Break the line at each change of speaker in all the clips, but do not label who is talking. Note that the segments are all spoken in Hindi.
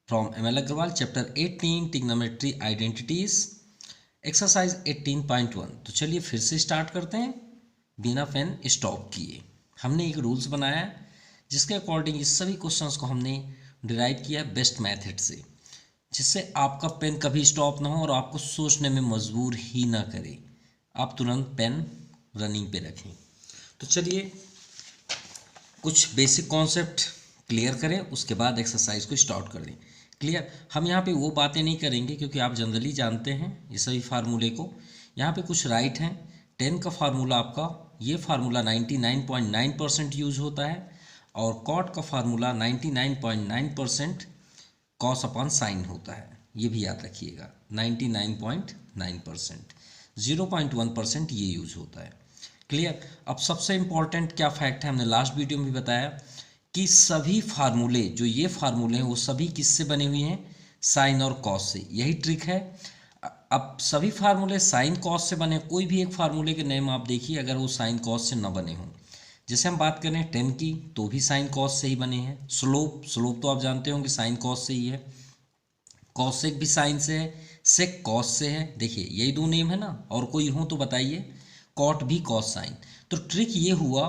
From ML Agarwal chapter 18 trigonometry identities exercise 18.1। तो चलिए फिर से स्टार्ट करते हैं बिना पेन स्टॉप किए। हमने एक रूल्स बनाया है जिसके अकॉर्डिंग इस सभी क्वेश्चंस को हमने डिराइव किया बेस्ट मेथड से, जिससे आपका पेन कभी स्टॉप ना हो और आपको सोचने में मजबूर ही ना करे, आप तुरंत पेन रनिंग पे रखें। तो चलिए कुछ बेसिक कॉन्सेप्ट क्लियर करें, उसके बाद एक्सरसाइज को स्टार्ट कर दें। क्लियर, हम यहाँ पे वो बातें नहीं करेंगे क्योंकि आप जनरली जानते हैं ये सभी फार्मूले को। यहाँ पे कुछ राइट हैं। 10 का फार्मूला आपका ये फार्मूला 99.9% यूज होता है और कॉट का फार्मूला 99.9% कॉस अपॉन साइन होता है, ये भी याद रखिएगा। 99.9%, 0.1% ये यूज होता है। क्लियर। अब सबसे इंपॉर्टेंट क्या फैक्ट है, हमने लास्ट वीडियो में भी बताया कि सभी फार्मूले जो ये फार्मूले हैं वो सभी किससे बने हुए हैं, साइन और कॉस से। यही ट्रिक है। अब सभी फार्मूले साइन कॉस से बने, कोई भी एक फार्मूले के नेम आप देखिए अगर वो साइन कॉस से न बने हों। जैसे हम बात करें 10 की तो भी साइन कॉस से ही बने हैं। स्लोप तो आप जानते होंगे साइन कॉस से ही है। कॉसेक भी साइन से है, सेक कॉस से है। देखिए यही दो नेम है ना, और कोई हो तो बताइए। कॉट भी कॉस साइन। तो ट्रिक ये हुआ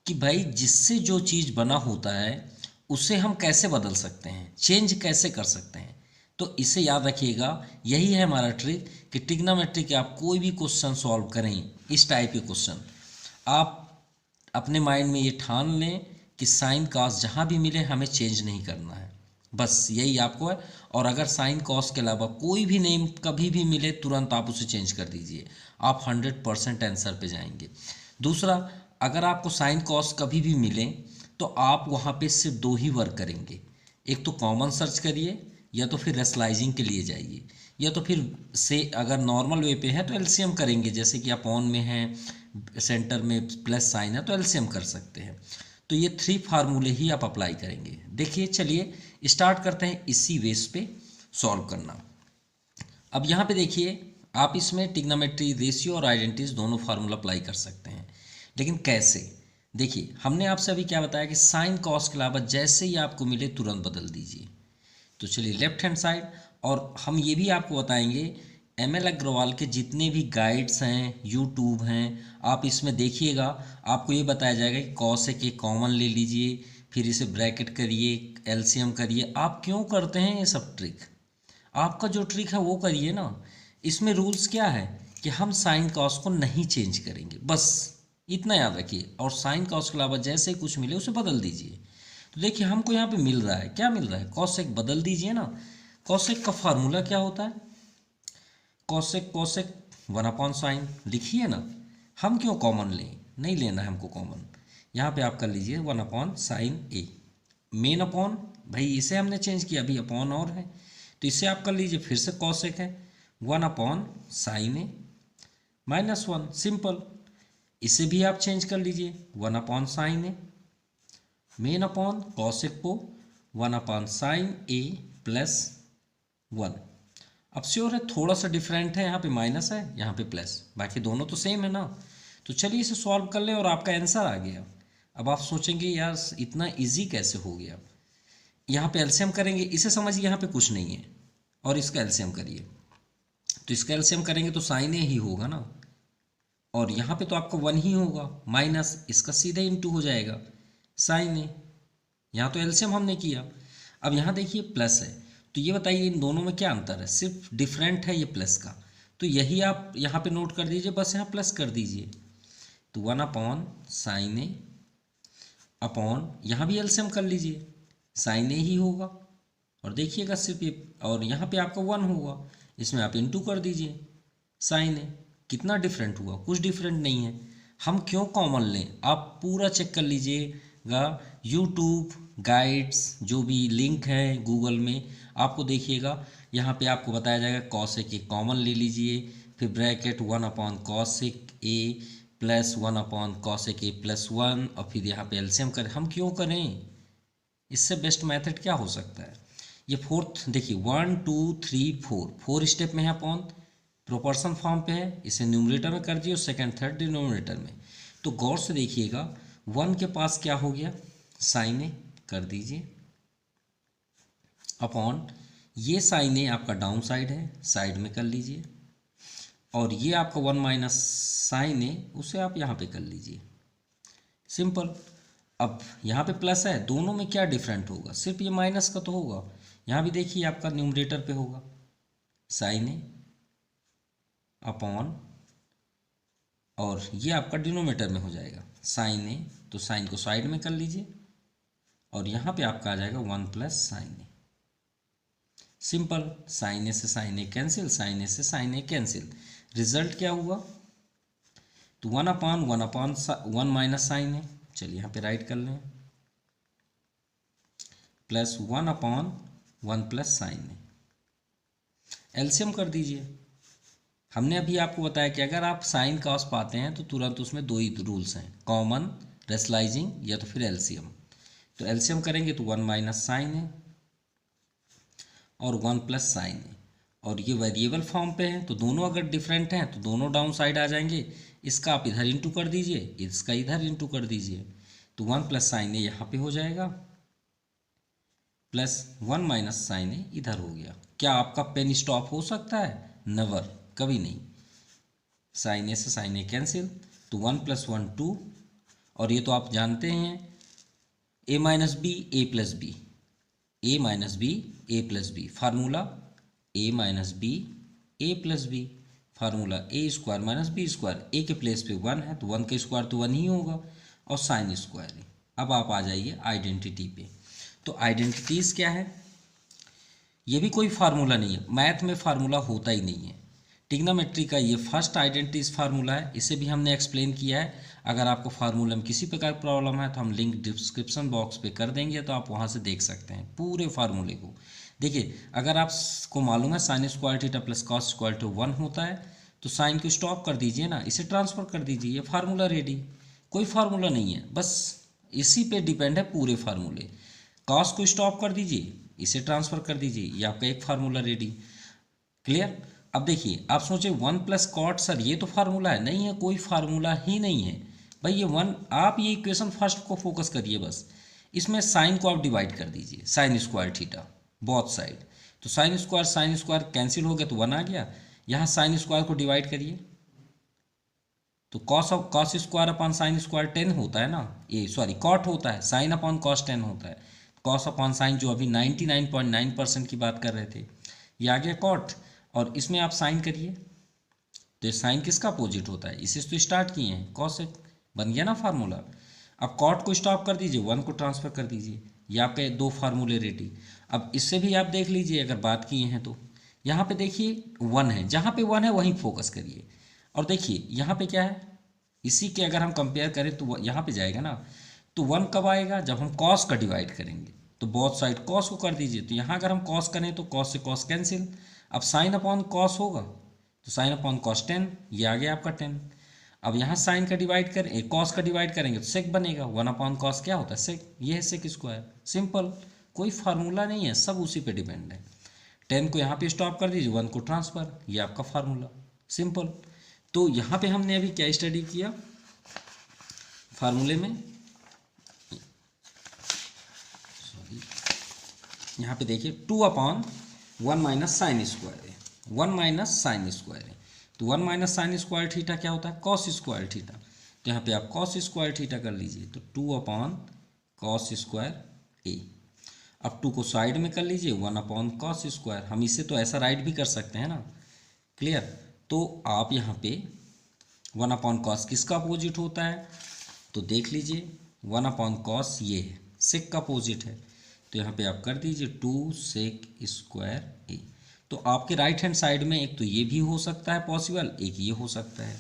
कि भाई जिससे जो चीज़ बना होता है उसे हम कैसे बदल सकते हैं, चेंज कैसे कर सकते हैं। तो इसे याद रखिएगा, यही है हमारा ट्रिक कि ट्रिग्नोमेट्री के आप कोई भी क्वेश्चन सॉल्व करें, इस टाइप के क्वेश्चन आप अपने माइंड में ये ठान लें कि साइन कॉस जहाँ भी मिले हमें चेंज नहीं करना है, बस यही आपको है। और अगर साइन कॉस के अलावा कोई भी नेम कभी भी मिले तुरंत आप उसे चेंज कर दीजिए, आप 100% आंसर पे जाएंगे। दूसरा, अगर आपको साइन कॉस कभी भी मिले तो आप वहाँ पे सिर्फ दो ही वर्क करेंगे, एक तो कॉमन सर्च करिए या तो फिर रेशनलाइजिंग के लिए जाइए, या तो फिर से अगर नॉर्मल वे पे है तो एलसीएम करेंगे। जैसे कि अपॉन में है, सेंटर में प्लस साइन है तो एलसीएम कर सकते हैं। तो ये 3 फार्मूले ही आप अप्लाई करेंगे। देखिए चलिए स्टार्ट करते हैं इसी बेस पे सॉल्व करना। अब यहाँ पे देखिए आप इसमें ट्रिग्नोमेट्री रेशियो और आइडेंटिटीज दोनों फार्मूला अप्लाई कर सकते हैं, लेकिन कैसे। देखिए हमने आपसे अभी क्या बताया कि साइन कॉस के अलावा जैसे ही आपको मिले तुरंत बदल दीजिए। तो चलिए लेफ्ट हैंड साइड, और हम ये भी आपको बताएंगे ML अग्रवाल के जितने भी गाइड्स हैं, यूट्यूब हैं, आप इसमें देखिएगा, आपको ये बताया जाएगा कि कॉस एक कॉमन ले लीजिए, फिर इसे ब्रैकेट करिए, एलसीएम करिए। आप क्यों करते हैं ये सब ट्रिक, आपका जो ट्रिक है वो करिए ना। इसमें रूल्स क्या है कि हम साइन कॉस को नहीं चेंज करेंगे, बस इतना याद रखिए। और साइन कॉस के अलावा जैसे ही कुछ मिले उसे बदल दीजिए। तो देखिए हमको यहाँ पे मिल रहा है, क्या मिल रहा है, कॉसेक बदल दीजिए ना। कॉसेक का फार्मूला क्या होता है, कॉसेक कॉसेक 1/साइन लिखिए ना। हम क्यों कॉमन लें, नहीं लेना है हमको कॉमन। यहाँ पे आप कर लीजिए 1/साइन ए, मेन अपॉन, भाई इसे हमने चेंज किया, अभी अपॉन और है तो इसे आप कर लीजिए, फिर से कॉसेक है 1/साइन ए -1, सिंपल। इसे भी आप चेंज कर लीजिए 1/साइन ए, मेन अपॉन कॉसेक को 1/साइन ए +1। अब श्योर है थोड़ा सा डिफरेंट है, यहाँ पे माइनस है यहाँ पे प्लस, बाकी दोनों तो सेम है ना। तो चलिए इसे सॉल्व कर ले और आपका आंसर आ गया। अब आप सोचेंगे यार इतना इजी कैसे हो गया। यहाँ पे एलसीएम करेंगे, इसे समझिए यहाँ पे कुछ नहीं है, और इसका एलसीएम करिए। तो इसका एलसीएम करेंगे तो साइन ए ही होगा ना, और यहाँ पे तो आपका 1 ही होगा, माइनस इसका सीधे इंटू हो जाएगा साइन ए। यहाँ तो एलसीएम हमने किया। अब यहाँ देखिए प्लस है, तो ये बताइए इन दोनों में क्या अंतर है, सिर्फ डिफरेंट है ये प्लस का। तो यही आप यहाँ पे नोट कर दीजिए, बस यहाँ प्लस कर दीजिए। तो 1/साइन ए अपॉन, यहाँ भी एलसीएम कर लीजिए, साइन ए ही होगा। और देखिएगा सिर्फ ये, और यहाँ पे आपका 1 होगा, इसमें आप इंटू कर दीजिए साइन ए। कितना डिफरेंट हुआ, कुछ डिफरेंट नहीं है। हम क्यों कॉमन लें, आप पूरा चेक कर लीजिएगा। यूट्यूब गाइड्स जो भी लिंक है गूगल में, आपको देखिएगा यहाँ पे आपको बताया जाएगा कॉसेक ए कॉमन ले लीजिए, फिर ब्रैकेट 1/कॉसेक ए +1/कॉसेक ए +1, और फिर यहाँ पे एलसीएम करें। हम क्यों करें, इससे बेस्ट मेथड क्या हो सकता है। ये फोर्थ देखिए 1 2 3 4, 4 स्टेप में है अपॉन, प्रोपोर्शन फॉर्म पे है, इसे न्यूमरेटर में कर दिए और सेकंड थर्ड डिनोमिनेटर में। तो गौर से देखिएगा 1 के पास क्या हो गया, साइन ए कर दीजिए, अपॉन ये साइन ए आपका डाउन साइड है, साइड में कर लीजिए, और ये आपका 1 माइनस साइन ए उसे आप यहाँ पे कर लीजिए, सिंपल। अब यहाँ पे प्लस है, दोनों में क्या डिफरेंट होगा, सिर्फ ये माइनस का तो होगा। यहाँ भी देखिए आपका न्यूमरेटर पे होगा साइन ए अपॉन, और ये आपका डिनोमिनेटर में हो जाएगा साइन ए, तो साइन को साइड में कर लीजिए, और यहाँ पे आपका आ जाएगा 1 प्लस साइन ए, सिंपल। साइन ए से साइन ए कैंसिल, साइन ए से साइन ए कैंसिल, रिजल्ट क्या हुआ, तो 1 माइनस साइन ए, चलिए यहाँ पे राइट कर लें, प्लस 1 प्लस साइन ए, एलसीएम कर दीजिए। हमने अभी आपको बताया कि अगर आप साइन कॉस पाते हैं तो तुरंत उसमें दो ही रूल्स हैं, कॉमन, रेशनलाइजिंग या तो फिर एलसीएम। तो एलसीएम करेंगे तो 1 माइनस साइन है और 1 प्लस साइन है, और ये वेरिएबल फॉर्म पे हैं तो दोनों अगर डिफरेंट हैं तो दोनों डाउन साइड आ जाएंगे। इसका आप इधर इंटू कर दीजिए, इसका इधर इंटू कर दीजिए, तो 1 प्लस साइन है यहाँ पे हो जाएगा, प्लस 1 माइनस साइन है इधर हो गया। क्या आपका पेन स्टॉप हो सकता है? नेवर, कभी नहीं। साइन ए से साइन ए कैंसिल, तो 1 प्लस 1 2, और ये तो आप जानते हैं ए minus B A plus B, A minus B A plus B, formula A minus B A plus B, formula A square minus B square, A के प्लेस पे 1 है तो 1 का स्क्वायर तो 1 ही होगा, और साइन स्क्वायर है। अब आप आ जाइए आइडेंटिटी पे। तो आइडेंटिटीज़ क्या है, ये भी कोई फार्मूला नहीं है, मैथ में फार्मूला होता ही नहीं है। ट्रिग्नोमेट्री का ये फर्स्ट आइडेंटिटीज फार्मूला है, इसे भी हमने एक्सप्लेन किया है। अगर आपको फार्मूला में किसी प्रकार की प्रॉब्लम है तो हम लिंक डिस्क्रिप्शन बॉक्स पे कर देंगे, तो आप वहाँ से देख सकते हैं पूरे फार्मूले को। देखिए, अगर आपको मालूम है sine square theta plus cos square to 1 होता है, तो साइन को स्टॉप कर दीजिए ना, इसे ट्रांसफर कर दीजिए, ये फार्मूला रेडी। कोई फार्मूला नहीं है, बस इसी पे डिपेंड है पूरे फार्मूले। कॉस को स्टॉप कर दीजिए, इसे ट्रांसफर कर दीजिए, ये आपका एक फार्मूला रेडी। क्लियर? अब देखिए, आप सोचे 1 प्लस कॉट, सर ये तो फार्मूला है, नहीं है, कोई फार्मूला ही नहीं है भाई। ये 1, आप ये इक्वेशन फर्स्ट को फोकस करिए बस, इसमें साइन को आप डिवाइड कर दीजिए, sine square theta both side, तो साइन स्क्वायर कैंसिल हो गया तो 1 आ गया। यहाँ साइन स्क्वायर को डिवाइड करिए तो cos square upon sine square 10 होता है ना, ये सॉरी कॉट होता है, साइन अपॉन कॉस 10 होता है, कॉस अपॉन साइन जो अभी 99.9% की बात कर रहे थे, ये आ गया कॉट। और इसमें आप साइन करिए तो साइन किसका अपोजिट होता है, इसे तो स्टार्ट किए हैं, कॉस एक बन गया ना फार्मूला। अब कॉट को स्टॉप कर दीजिए, 1 को ट्रांसफर कर दीजिए, ये आपके दो फार्मूले रेडी। अब इससे भी आप देख लीजिए, अगर बात किए हैं तो यहाँ पे देखिए 1 है, जहाँ पे 1 है वहीं फोकस करिए, और देखिए यहाँ पे क्या है, इसी के अगर हम कंपेयर करें तो यहाँ पे जाएगा ना, तो 1 कब आएगा, जब हम कॉस का डिवाइड करेंगे, तो बोथ साइड कॉस को कर दीजिए, तो यहाँ अगर हम कॉस करें तो कॉस से कॉस कैंसिल। अब साइन अपॉन कॉस होगा तो साइन अपॉन कॉस 10, ये आ गया आपका 10। अब यहाँ साइन का डिवाइड करें, कॉस का डिवाइड करेंगे तो सेक बनेगा, 1 अपॉन कॉस क्या होता है, सेक, ये है सेक स्क्वायर, सिंपल। कोई फार्मूला नहीं है, सब उसी पे डिपेंड है। 10 को यहाँ पे स्टॉप कर दीजिए, 1 को ट्रांसफर, ये आपका फार्मूला, सिंपल। तो यहाँ पे हमने अभी क्या स्टडी किया फार्मूले में, सॉरी, यहाँ पे देखिए 2 अपॉन 1 माइनस साइन स्क्वायर है, 1 माइनस साइन स्क्वायर है, तो 1 माइनस साइन स्क्वायर थीटा क्या होता है, कॉस स्क्वायर थीटा, तो यहाँ पे आप कॉस स्क्वायर थीटा कर लीजिए, तो 2 अपॉन कॉस स्क्वायर ए। अब 2 को साइड में कर लीजिए, 1 अपॉन कॉस स्क्वायर, हम इसे तो ऐसा राइट भी कर सकते हैं ना, क्लियर। तो आप यहाँ पे 1 अपॉन कॉस किसका अपोजिट होता है, तो देख लीजिए 1 अपॉन कॉस ये है, सेक का अपोजिट है, तो यहाँ पे आप कर दीजिए 2 सेक स्क्वायर ए। तो आपके राइट हैंड साइड में एक तो ये भी हो सकता है पॉसिबल, एक ये हो सकता है,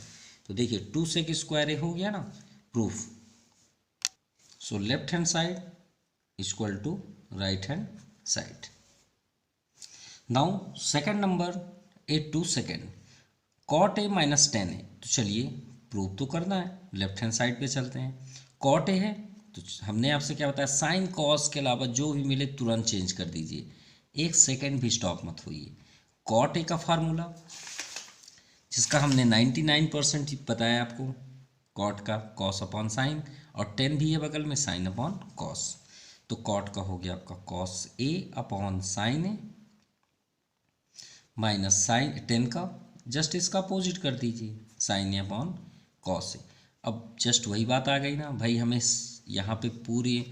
तो देखिए 2 सेक स्क्वायर ए हो गया ना, proof. So left hand side equal to right hand side. Now second number, A two second, cot A minus 10 है, तो चलिए प्रूव तो करना है, लेफ्ट हैंड साइड पे चलते हैं। कॉट ए है तो हमने आपसे क्या बताया, साइन कॉस के अलावा जो भी मिले तुरंत चेंज कर दीजिए, 1 सेकेंड भी स्टॉप मत होइए। कॉट ए का फार्मूला जिसका हमने 99% बताया आपको, कॉट का कॉस अपॉन साइन, और 10 भी है बगल में, साइन अपॉन कॉस। तो कॉट का हो गया आपका cos A upon sine A minus sign 10 का जस्ट इसका अपोजिट कर दीजिए, साइन ए अपॉन कॉस ए। अब जस्ट वही बात आ गई ना भाई, हमें यहाँ पे पूरे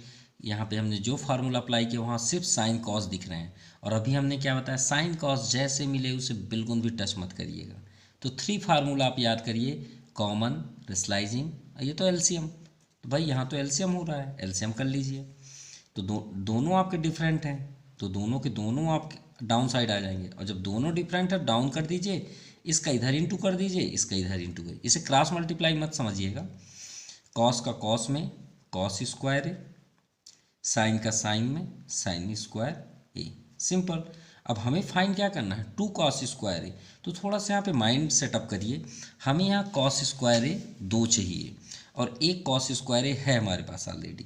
यहाँ पे हमने जो फार्मूला अप्लाई किया वहाँ सिर्फ साइन कॉस दिख रहे हैं, और अभी हमने क्या बताया, साइन कॉस जैसे मिले उसे बिल्कुल भी टच मत करिएगा। तो 3 फार्मूला आप याद करिए, कॉमन, रेशनलाइजिंग, ये तो एलसीएम, तो भाई यहाँ तो एलसीएम हो रहा है, एलसीएम कर लीजिए। तो दोनों आपके डिफरेंट हैं, तो दोनों के दोनों आपके डाउन साइड आ जाएंगे, और जब दोनों डिफरेंट है डाउन कर दीजिए, इसका इधर इंटू कर दीजिए, इसका इधर इंटू करिए, इसे क्रॉस मल्टीप्लाई मत समझिएगा। कॉस का कॉस में कॉस स्क्वायर ए, साइन का साइन में साइन स्क्वायर ए, सिंपल। अब हमें फाइन क्या करना है, 2 कॉस स्क्वायर ए, तो थोड़ा सा यहाँ पे माइंड सेटअप करिए, हमें यहाँ कॉस स्क्वायर ए 2 चाहिए और 1 कॉस स्क्वायर ए है हमारे पास ऑलरेडी,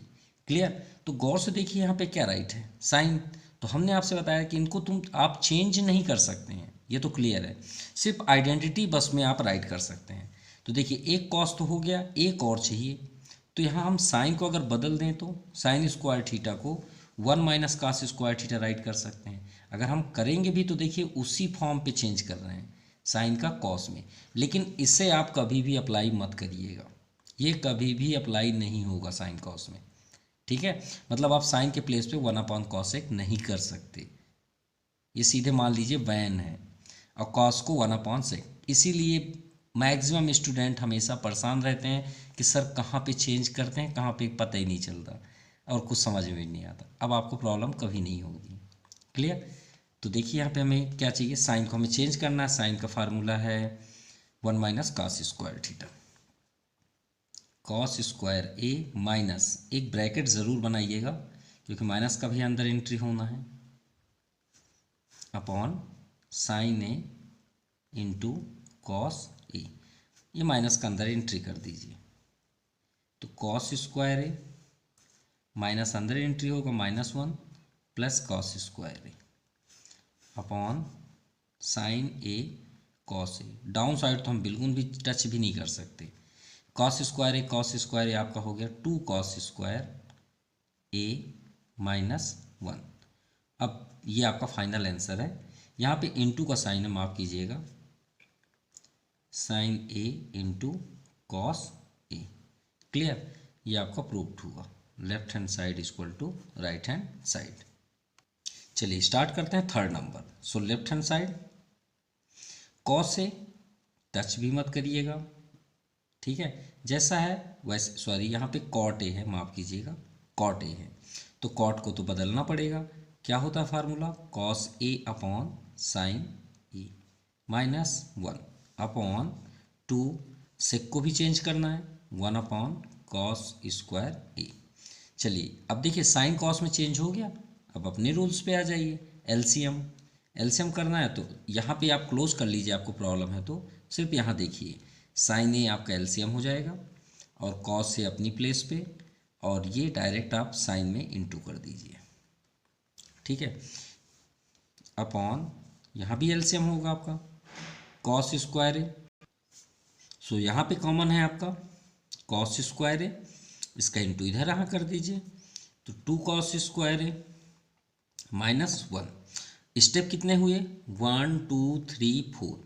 क्लियर। तो गौर से देखिए यहाँ पे क्या राइट है, साइन। तो हमने आपसे बताया कि इनको आप चेंज नहीं कर सकते हैं, ये तो क्लियर है, सिर्फ आइडेंटिटी बस में आप राइट कर सकते हैं। तो देखिए एक कॉस तो हो गया, एक और चाहिए, तो यहाँ हम साइन को अगर बदल दें तो साइन स्क्वायर थीटा को 1 minus cos square theta write कर सकते हैं। अगर हम करेंगे भी तो देखिए उसी फॉर्म पे चेंज कर रहे हैं, साइन का कॉस में, लेकिन इसे आप कभी भी अप्लाई मत करिएगा, ये कभी भी अप्लाई नहीं होगा साइन कॉस में, ठीक है। मतलब आप साइन के प्लेस पे 1/cos नहीं कर सकते, ये सीधे मान लीजिए वैन है, और कॉस को 1/sec। इसीलिए मैक्सिमम स्टूडेंट हमेशा परेशान रहते हैं कि सर कहाँ पे चेंज करते हैं, कहाँ पे पता ही नहीं चलता और कुछ समझ में भी नहीं आता। अब आपको प्रॉब्लम कभी नहीं होगी, क्लियर। तो देखिए यहाँ पे हमें क्या चाहिए, साइन को हमें चेंज करना है, साइन का फार्मूला है 1 minus cos square theta, cos square A minus, एक ब्रैकेट ज़रूर बनाइएगा क्योंकि माइनस का भी अंदर एंट्री होना है, upon sine A into cos ए, ये माइनस का अंदर एंट्री कर दीजिए। तो कॉस स्क्वायर ए माइनस अंदर एंट्री होगा -1 plus cos square A upon sine A cos A. Down side तो हम बिल्कुल भी टच भी नहीं कर सकते। कॉस स्क्वायर ए आपका हो गया 2 कॉस स्क्वायर ए -1। अब ये आपका फाइनल आंसर है। यहाँ पे इंटू का साइन है, माफ कीजिएगा, sine A into cos A, clear. ये आपका प्रूव्ड हुआ, left hand side equal to right hand side. चलिए स्टार्ट करते हैं third number. So left hand side cos से टच भी मत करिएगा, ठीक है, जैसा है वैसे, सॉरी यहाँ पे कॉट ए है, माफ कीजिएगा, कॉट ए है, तो कॉट को तो बदलना पड़ेगा। क्या होता है formula, cos A upon sine A -1 upon 2, सेक को भी चेंज करना है, 1/cos स्क्वायर ए। चलिए अब देखिए साइन कॉस में चेंज हो गया, अब अपने रूल्स पे आ जाइए, एलसीएम करना है, तो यहाँ पे आप क्लोज कर लीजिए, आपको प्रॉब्लम है तो सिर्फ यहाँ देखिए, साइन ए आपका एलसीएम हो जाएगा और कॉस से अपनी प्लेस पे, और ये डायरेक्ट आप साइन में इंटू कर दीजिए, ठीक है, अपॉन यहाँ भी एलसीएम होगा आपका कॉस स्क्वायर ए। सो यहाँ पे कॉमन है आपका कॉस स्क्वायर ए, इसका इंटू इधर यहाँ कर दीजिए, तो 2 कॉस स्क्वायर ए -1। स्टेप कितने हुए, 1 2 3 4,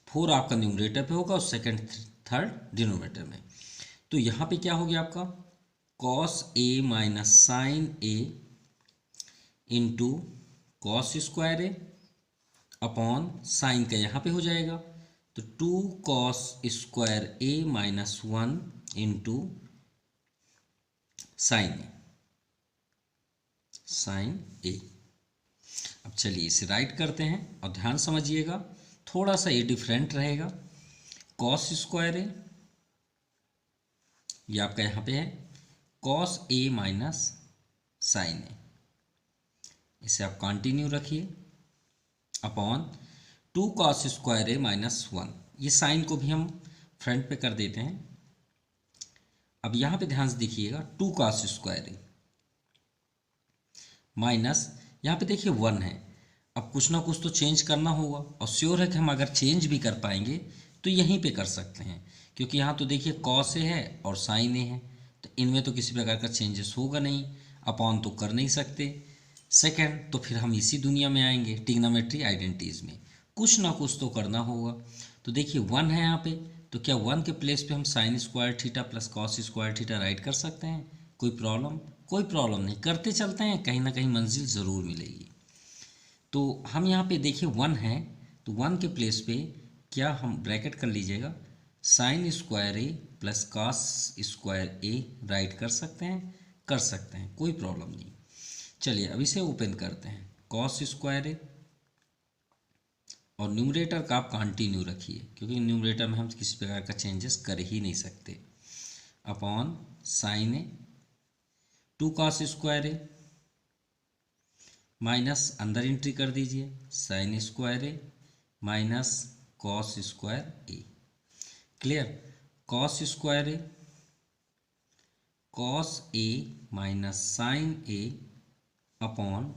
4 आपका न्यूमरेटर पे होगा और सेकंड थर्ड डिनोमिनेटर में। तो यहाँ पे क्या हो गया आपका cos A minus sine A into cos square A upon sign का यहाँ पे हो जाएगा, तो 2 कॉस स्क्वायर ए -1 इंटू साइन ए। अब चलिए इसे राइट करते हैं और ध्यान समझिएगा, थोड़ा सा ये डिफरेंट रहेगा। कॉस स्क्वायर ए ये आपका यहाँ पे है कॉस ए माइनस साइन ए, इसे आप कंटिन्यू रखिए, अपॉन 2 कॉस स्क्वायर ए -1, ये साइन को भी हम फ्रंट पे कर देते हैं। अब यहाँ पे ध्यान से देखिएगा 2 कॉस स्क्वायर ए माइनस, यहाँ पे देखिए 1 है, अब कुछ ना कुछ तो चेंज करना होगा, और श्योर है कि हम अगर चेंज भी कर पाएंगे तो यहीं पे कर सकते हैं, क्योंकि यहाँ तो देखिए कॉस ए है और साइन ए है, तो इनमें तो किसी प्रकार का चेंजेस होगा नहीं। अपॉन तो कर नहीं सकते। सेकंड, तो फिर हम इसी दुनिया में आएंगे ट्रिग्नोमेट्री आइडेंटिटीज में, कुछ ना कुछ तो करना होगा। तो देखिए 1 है यहाँ पे, तो क्या 1 के प्लेस पे हम sign square theta plus cos square theta write कर सकते हैं? कोई प्रॉब्लम? कोई प्रॉब्लम नहीं, करते चलते हैं, कहीं ना कहीं मंजिल ज़रूर मिलेगी। तो हम यहाँ पे देखिए 1 है, तो 1 के प्लेस पे क्या हम ब्रैकेट कर लीजिएगा, साइन स्क्वायर ए प्लस कॉस स्क्वायर ए राइट कर सकते हैं? कर सकते हैं, कोई प्रॉब्लम नहीं। चलिए अब इसे ओपन करते हैं, कॉस स्क्वायर ए, और न्यूमरेटर का आप कंटिन्यू रखिए क्योंकि न्यूमरेटर में हम किसी प्रकार का चेंजेस कर ही नहीं सकते, upon sine A 2 cos square A minus अंदर एंट्री कर दीजिए sine square A minus cos square A. Clear? Cos square A, cos A minus sine A upon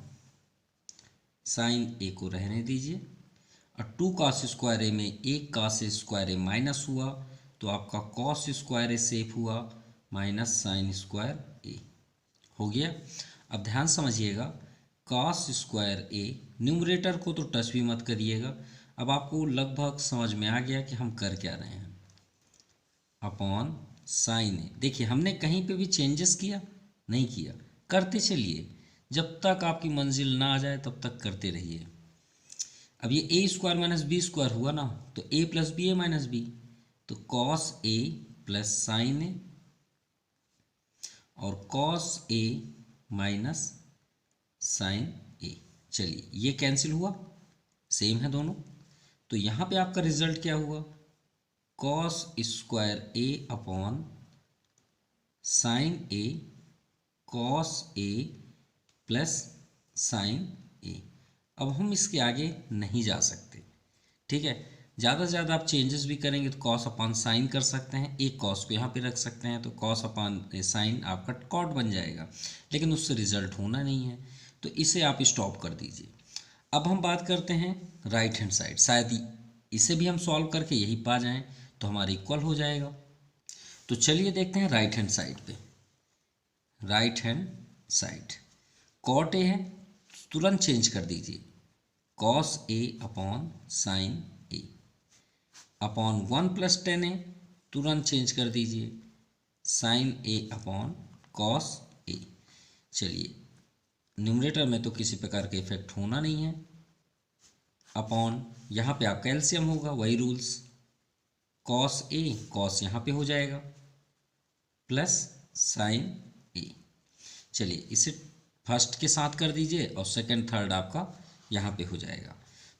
sine ए को रहने दीजिए, और 2 कॉस स्क्वायर ए में एक कॉस स्क्वायर ए माइनस हुआ तो आपका कॉस स्क्वायर ए सेफ हुआ माइनस साइन स्क्वायर ए हो गया। अब ध्यान समझिएगा, कॉस स्क्वायर ए, न्यूमरेटर को तो टच भी मत करिएगा। अब आपको लगभग समझ में आ गया कि हम कर क्या रहे हैं, अपॉन साइन ए। देखिए हमने कहीं पे भी चेंजेस किया नहीं किया, करते चलिए, जब तक आपकी मंजिल ना आ जाए तब तक करते रहिए। अब ये ए स्क्वायर माइनस बी स्क्वायर हुआ ना, तो ए प्लस बी ए माइनस बी, तो कॉस ए प्लस साइन ए और कॉस ए माइनस साइन ए। चलिए ये कैंसिल हुआ, सेम है दोनों, तो यहाँ पे आपका रिजल्ट क्या हुआ, cos square A upon sine A cos A plus sine ए। अब हम इसके आगे नहीं जा सकते, ठीक है। ज़्यादा से ज़्यादा आप चेंजेस भी करेंगे तो कॉस अपॉन साइन कर सकते हैं, एक कॉस को यहाँ पे रख सकते हैं तो कॉस अपॉन साइन आपका कॉट बन जाएगा, लेकिन उससे रिजल्ट होना नहीं है, तो इसे आप स्टॉप कर दीजिए। अब हम बात करते हैं राइट हैंड साइड, शायद इसे भी हम सॉल्व करके यही पा जाएं तो हमारा इक्वल हो जाएगा। तो चलिए देखते हैं राइट हैंड साइड पे। Right hand side cot A है, तुरंत चेंज कर दीजिए, cos A upon sine A upon 1 + 10 A, तुरंत चेंज कर दीजिए, sine A upon cos A. चलिए न्यूमरेटर में तो किसी प्रकार का इफेक्ट होना नहीं है, अपॉन यहाँ पे आपका एलसीएम होगा, वही रूल्स, कॉस ए कॉस यहाँ पे हो जाएगा प्लस साइन ए। चलिए इसे फर्स्ट के साथ कर दीजिए और सेकंड थर्ड आपका यहाँ पे हो जाएगा।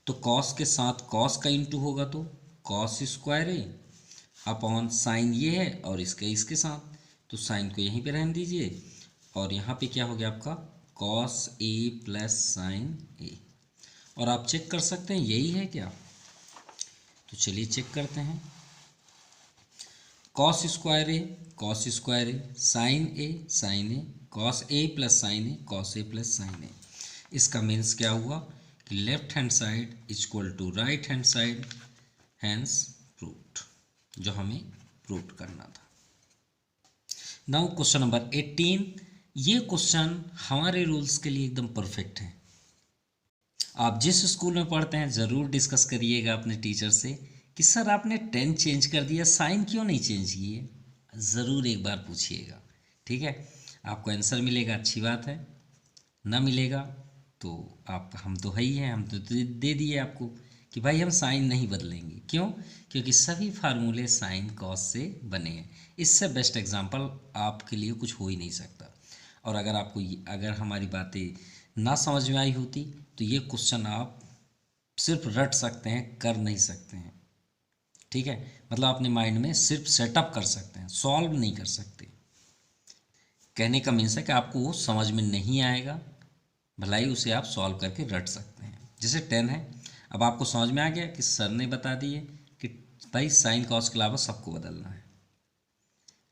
तो कॉस के साथ कॉस का इंटू होगा तो कॉस स्क्वायर ए अपॉन साइन ये है और इसके साथ, तो साइन को यहीं पे रहने दीजिए, और यहाँ पे क्या हो गया आपका कॉस ए प्लस साइन ए। और आप चेक कर सकते हैं यही है क्या, तो चलिए चेक करते हैं, cos square A sine A cos A plus sine A cos A plus sine A. इसका मीन्स क्या हुआ कि left hand side equal to right hand side, hence proved, जो हमें प्रूव करना था। नाउ क्वेश्चन नंबर 18, ये क्वेश्चन हमारे रूल्स के लिए एकदम परफेक्ट है। आप जिस स्कूल में पढ़ते हैं ज़रूर डिस्कस करिएगा अपने टीचर से कि सर आपने 10 चेंज कर दिया, साइन क्यों नहीं चेंज किए, ज़रूर एक बार पूछिएगा, ठीक है। आपको आंसर मिलेगा, अच्छी बात है, ना मिलेगा तो आप, हम तो है ही हैं, हम तो दे दिए आपको कि भाई हम साइन नहीं बदलेंगे, क्यों, क्योंकि सभी फार्मूले साइन कॉस से बने हैं। इससे बेस्ट एग्जांपल आपके लिए कुछ हो ही नहीं सकता। और अगर आपको अगर हमारी बातें ना समझ में आई होती तो ये क्वेश्चन आप सिर्फ रट सकते हैं, कर नहीं सकते हैं, ठीक है। मतलब अपने माइंड में सिर्फ सेटअप कर सकते हैं, सॉल्व नहीं कर सकते। कहने का मीन्स है कि आपको वो समझ में नहीं आएगा, भलाई उसे आप सॉल्व करके रट सकते हैं। जैसे 10 है, अब आपको समझ में आ गया कि सर ने बता दिए कि भाई साइन कॉस के अलावा सबको बदलना है,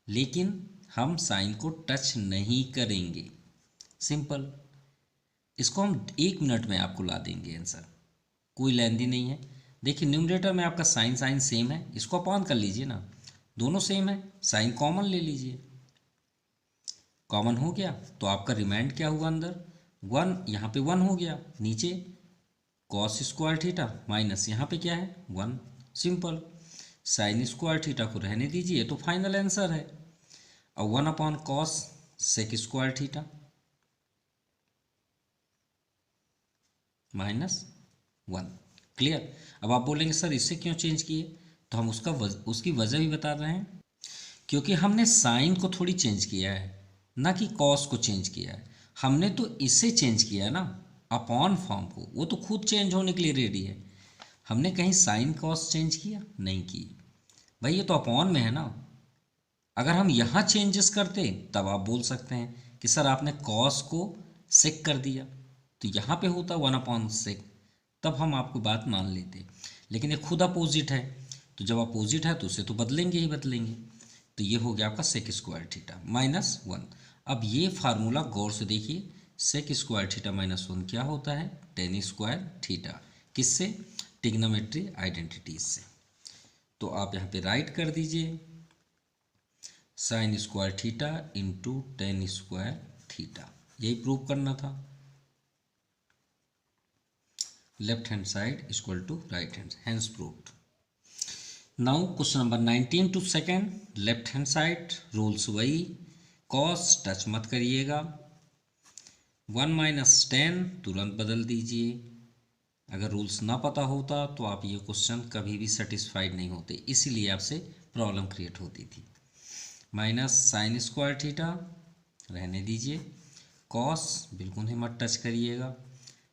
लेकिन हम साइन को टच नहीं करेंगे, सिंपल। इसको हम 1 मिनट में आपको ला देंगे आंसर, कोई लेंदी नहीं है। देखिए न्यूमरेटर में आपका साइन साइन सेम है, इसको अपॉन कर लीजिए ना, दोनों सेम है, साइन कॉमन ले लीजिए, कॉमन हो गया तो आपका रिमाइंड क्या हुआ अंदर 1, यहाँ पे 1 हो गया, नीचे कॉस स्क्वायर थीटा माइनस यहाँ पे क्या है 1, सिंपल। साइन स्क्वायर थीटा को रहने दीजिए, तो फाइनल आंसर है। और 1/cos सेक स्क्वायर थीटा -1। क्लियर। अब आप बोलेंगे सर इससे क्यों चेंज किए, तो हम उसकी वजह भी बता रहे हैं। क्योंकि हमने साइन को थोड़ी चेंज किया है, ना कि कॉस को चेंज किया है। हमने तो इससे चेंज किया है ना, अपॉन फॉर्म को, वो तो खुद चेंज होने के लिए रेडी है। हमने कहीं साइन कॉस चेंज किया नहीं की भाई, ये तो अपॉन में है ना। अगर हम यहाँ चेंजेस करते तब आप बोल सकते हैं कि सर आपने कॉस को सेक कर दिया, तो यहाँ पे होता 1/sec, तब हम आपको बात मान लेते। लेकिन ये खुद अपोजिट है, तो जब अपोजिट है तो उसे तो बदलेंगे ही बदलेंगे। तो ये हो गया आपका सेक स्क्वायर थीटा -1। अब ये फार्मूला गौर से देखिए, सेक स्क्वायर थीटा -1 क्या होता है, टेन स्क्वायर थीटा। किससे, टिग्नोमेट्री आइडेंटिटीज से। तो आप यहाँ पे राइट कर दीजिए sine square theta into tan square theta, यही प्रूव करना था। Left hand side equal to right hand, hence proved. Now question number 19 two second, left hand side rules वही, कॉस टच मत करिएगा, 1 - 10 तुरंत बदल दीजिए। अगर रूल्स ना पता होता तो आप ये क्वेश्चन कभी भी सेटिस्फाइड नहीं होते, इसीलिए आपसे प्रॉब्लम क्रिएट होती थी। माइनस साइन स्क्वायर थीटा रहने दीजिए, कॉस बिल्कुल ही मत टच करिएगा,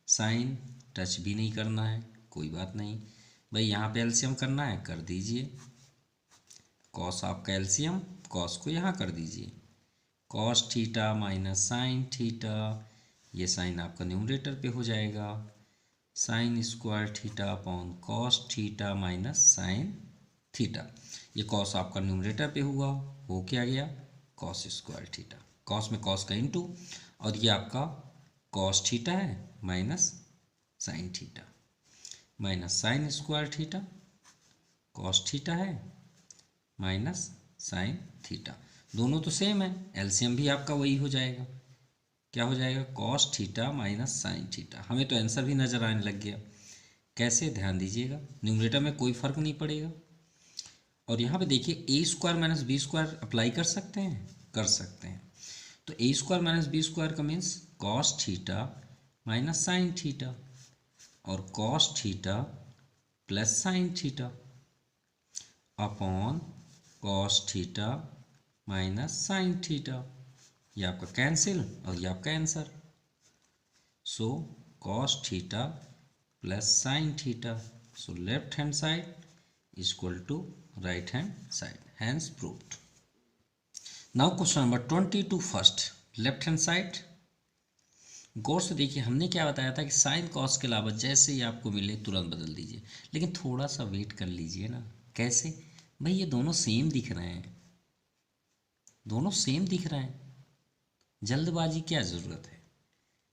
साइन टच भी नहीं करना है, कोई बात नहीं भाई। यहाँ पे एलसीएम करना है कर दीजिए, कॉस आपका एलसीएम, कॉस को यहाँ कर दीजिए, cos theta minus sine theta, ये साइन आपका न्यूमरेटर पे हो जाएगा, sign square theta upon cos theta minus sine theta. ये कॉस आपका न्यूमरेटर पे हुआ, हो क्या गया कॉस स्क्वायर थीटा, कॉस में कॉस का इंटू, और ये आपका कॉस थीटा है minus sine theta, minus sine square theta, cos theta है माइनस साइन थीटा, दोनों तो सेम है, एलसीएम भी आपका वही हो जाएगा। क्या हो जाएगा, cos theta minus sine theta. हमें तो आंसर भी नज़र आने लग गया। कैसे, ध्यान दीजिएगा, न्यूमरेटर में कोई फर्क नहीं पड़ेगा। और यहाँ पे देखिए A square minus B square apply कर सकते हैं, कर सकते हैं। तो A square minus B square का means cos theta minus sine theta, और cos theta plus sine theta upon cos theta minus sine theta. ये आपका कैंसिल और ये आपका answer. So cos theta plus sine theta, so left hand side equal to right hand side, hence proved. Now question number 22 first, left hand side. गौर से देखिए, हमने क्या बताया था कि साइन कॉस के अलावा जैसे ही आपको मिले तुरंत बदल दीजिए, लेकिन थोड़ा सा वेट कर लीजिए ना। कैसे भाई, ये दोनों सेम दिख रहे हैं, दोनों सेम दिख रहे हैं, जल्दबाजी क्या ज़रूरत है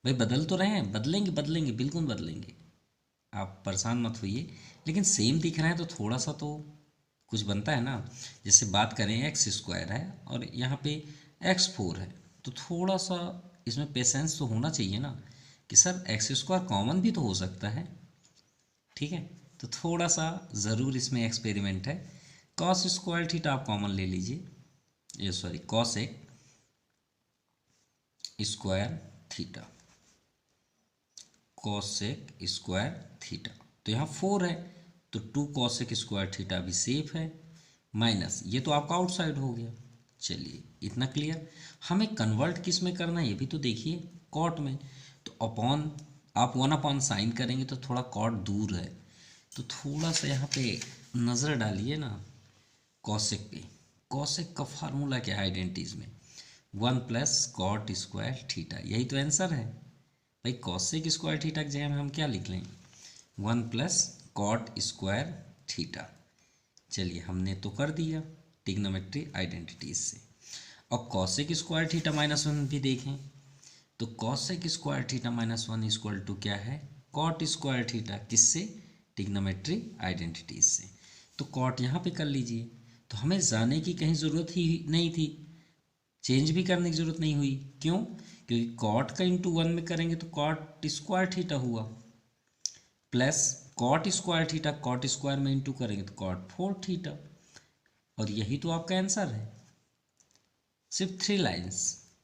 भाई, बदल तो रहे हैं, बदलेंगे बदलेंगे बिल्कुल बदलेंगे, आप परेशान मत होइए। लेकिन सेम दिख रहे हैं तो थोड़ा सा तो कुछ बनता है ना। जैसे बात करें एक्स स्क्वायर है और यहाँ पे x4 है, तो थोड़ा सा इसमें पेशेंस तो होना चाहिए ना कि सर एक्स स्क्वायर कॉमन भी तो हो सकता है, ठीक है। तो थोड़ा सा ज़रूर इसमें एक्सपेरिमेंट है। कॉस स्क्वायर थीटा आप कॉमन ले लीजिए, ये सॉरी कॉस एक square theta, cosec square theta, तो यहाँ 4 है तो 2 कॉसेक स्क्वायर थीटा भी सेफ है, माइनस ये तो आपका आउटसाइड हो गया। चलिए इतना क्लियर। हमें कन्वर्ट किस में करना है ये भी तो देखिए, कॉट में। तो अपॉन आप 1/sin करेंगे तो थोड़ा कॉट दूर है, तो थोड़ा सा यहाँ पे नज़र डालिए ना कॉसेक पे। कॉसेक का फार्मूला क्या है आइडेंटिटीज में, 1 + कॉट स्क्वायर थीटा, यही तो आंसर है भाई। कॉसेक स्क्वायर थीटा की जगह में हम क्या लिख लें, 1 + कॉट स्क्वायर थीटा। चलिए हमने तो कर दिया टिग्नोमेट्री आइडेंटिटीज से। और कॉसेक स्क्वायर थीटा -1 भी देखें, तो cosec square theta -1 equal to क्या है, कॉट स्क्वायर थीटा, किससे, टिग्नोमेट्री आइडेंटिटीज से। तो कॉट यहाँ पे कर लीजिए, तो हमें जाने की कहीं ज़रूरत ही नहीं थी, चेंज भी करने की जरूरत नहीं हुई। क्यों? क्योंकि कॉट का इंटू 1 में करेंगे तो कॉट स्क्वायर थीटा हुआ, plus cot square theta cot square में इंटू करेंगे तो कॉट 4 थीटा। और यही तो आपका आंसर है। सिर्फ 3 lines,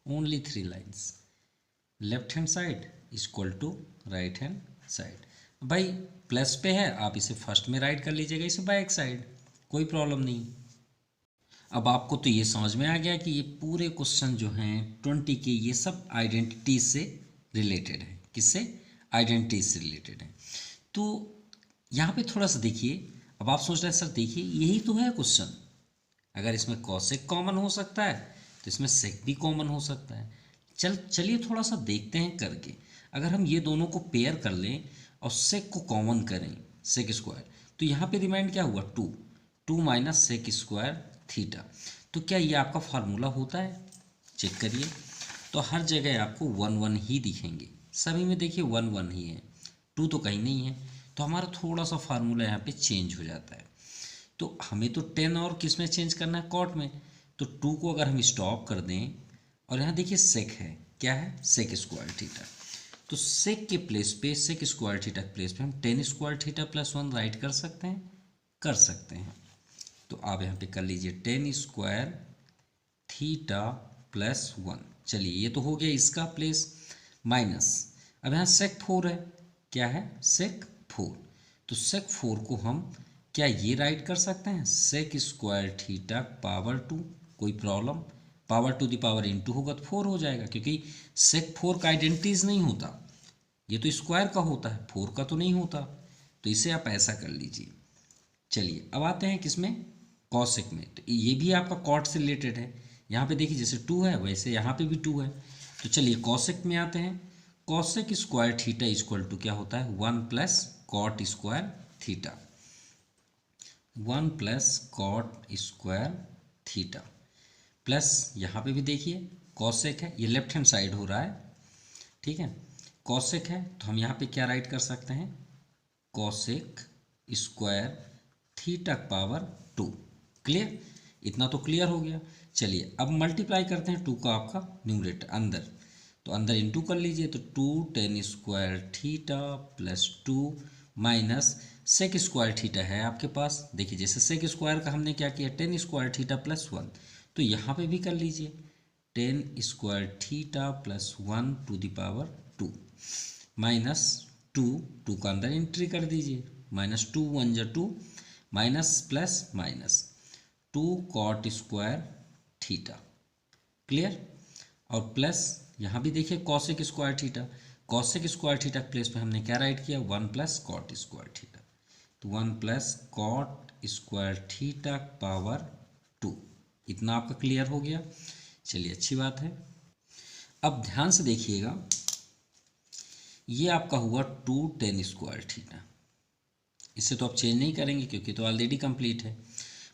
only 3 lines. Left hand side equal to right hand side. भाई प्लस पे है, आप इसे फर्स्ट में राइट कर लीजिएगा, इसे बैक साइड, कोई प्रॉब्लम नहीं। अब आपको तो ये समझ में आ गया कि ये पूरे क्वेश्चन जो हैं 20 के, ये सब आइडेंटिटी से रिलेटेड है। किससे? आइडेंटिटी से रिलेटेड है। तो यहाँ पे थोड़ा सा देखिए, अब आप सोच रहे हैं सर देखिए यही तो है क्वेश्चन, अगर इसमें कॉसेक कॉमन हो सकता है तो इसमें सेक भी कॉमन हो सकता है। चलिए थोड़ा सा देखते हैं करके। अगर हम ये दोनों को पेयर कर लें और सेक को कॉमन करें, सेक स्क्वायर, तो यहाँ पे रिमाइंड क्या हुआ? 2 माइनस सेक स्क्वायर थीटा। तो क्या ये आपका फार्मूला होता है? चेक करिए। तो हर जगह आपको 1 1 ही दिखेंगे, सभी में देखिए 1 1 ही है, 2 तो कहीं नहीं है। तो हमारा थोड़ा सा फार्मूला यहाँ पे चेंज हो जाता है। तो हमें तो 10 और किस में चेंज करना है? कॉट में। तो 2 को अगर हम स्टॉप कर दें और यहाँ देखिए सेक है, क्या है? Sec square theta. तो सेक के प्लेस पे, सेक स्क्वायर थीटा के प्लेस पे हम 10 स्क्वायर थीटा प्लस 1 राइट कर सकते हैं, कर सकते हैं। तो आप यहाँ पे कर लीजिए 10 स्क्वायर थीटा प्लस 1। चलिए ये तो हो गया इसका प्लेस, माइनस अब यहाँ सेक 4 है, क्या है? सेक 4। तो सेक 4 को हम क्या ये राइट कर सकते हैं? सेक स्क्वायर थीटा पावर 2, कोई problem? Power to the power into होगा तो 4 हो जाएगा, क्योंकि सेक 4 का आइडेंटिटीज नहीं होता, ये तो स्क्वायर का होता है, 4 का तो नहीं होता। तो इसे आप ऐसा कर लीजिए। चलिए अब आते हैं किसमें? कॉसेक में। तो ये भी आपका कॉट से रिलेटेड है। यहाँ पे देखिए जैसे 2 है वैसे यहाँ पे भी 2 है। तो चलिए कॉसेक में आते हैं। Cosec square theta equal to क्या होता है? 1 plus cot square theta, 1 plus cot square theta, plus यहाँ पे भी देखिए कॉसेक है, ये लेफ्ट हैंड साइड हो रहा है, ठीक है। कॉसेक है तो हम यहाँ पे क्या राइट कर सकते हैं? Cosec square theta power 2। Clear? इतना तो क्लियर हो गया। चलिए अब मल्टीप्लाई करते हैं 2 का आपका न्यूमरेटर अंदर, तो अंदर इंटू कर लीजिए। तो 2 10 square theta plus 2 minus sec square theta है आपके पास। देखिए जैसे सेक स्क्वायर का हमने क्या किया? 10 स्क्वायर थीटा प्लस 1, तो यहाँ पे भी कर लीजिए 10 square theta plus 1 to the power 2 minus 2 का अंदर एंट्री कर दीजिए, माइनस 2 1 जा 2, minus plus minus 2 cot square theta. Clear? और प्लस यहाँ भी देखिए cosec square theta, cosec square theta के प्लेस पे हमने क्या राइट किया? 1 प्लस कॉट स्क्वायर थीटा। तो 1 plus cot square theta power 2। इतना आपका क्लियर हो गया। चलिए अच्छी बात है। अब ध्यान से देखिएगा, ये आपका हुआ 2 10 स्क्वायर थीटा, इससे तो आप चेंज नहीं करेंगे क्योंकि तो ऑलरेडी कंप्लीट है।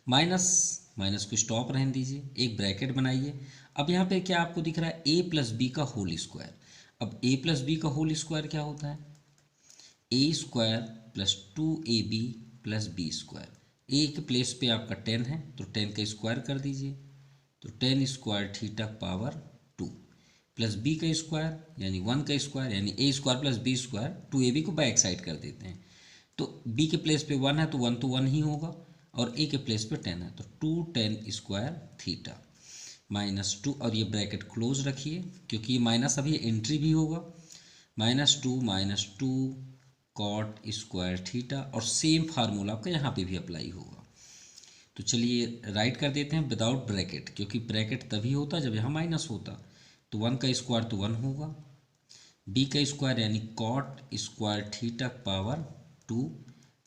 माइनस माइनस को स्टॉप रहने दीजिए, एक ब्रैकेट बनाइए। अब यहाँ पे क्या आपको दिख रहा है? ए प्लस बी का होल स्क्वायर। अब ए प्लस बी का होल स्क्वायर क्या होता है? A square plus 2ab plus B square. A के प्लेस पे आपका 10 है तो 10 का स्क्वायर कर दीजिए, तो 10 square theta power 2 plus B का स्क्वायर यानी 1 का स्क्वायर यानी A square plus B square, 2ab को बैक साइड कर देते हैं। तो b के प्लेस पे 1 है तो 1 तो 1 ही होगा, और a के प्लेस पे 10 है तो 2 10 स्क्वायर थीटा माइनस 2, और ये ब्रैकेट क्लोज रखिए क्योंकि ये माइनस अभी एंट्री भी होगा, माइनस 2 कॉट स्क्वायर थीटा, और सेम फार्मूला आपका यहाँ पे भी अप्लाई होगा। तो चलिए राइट कर देते हैं विदाउट ब्रैकेट, क्योंकि ब्रैकेट तभी होता जब यहाँ माइनस होता। तो 1 का स्क्वायर तो 1 होगा, b का स्क्वायर यानी cot square theta power 2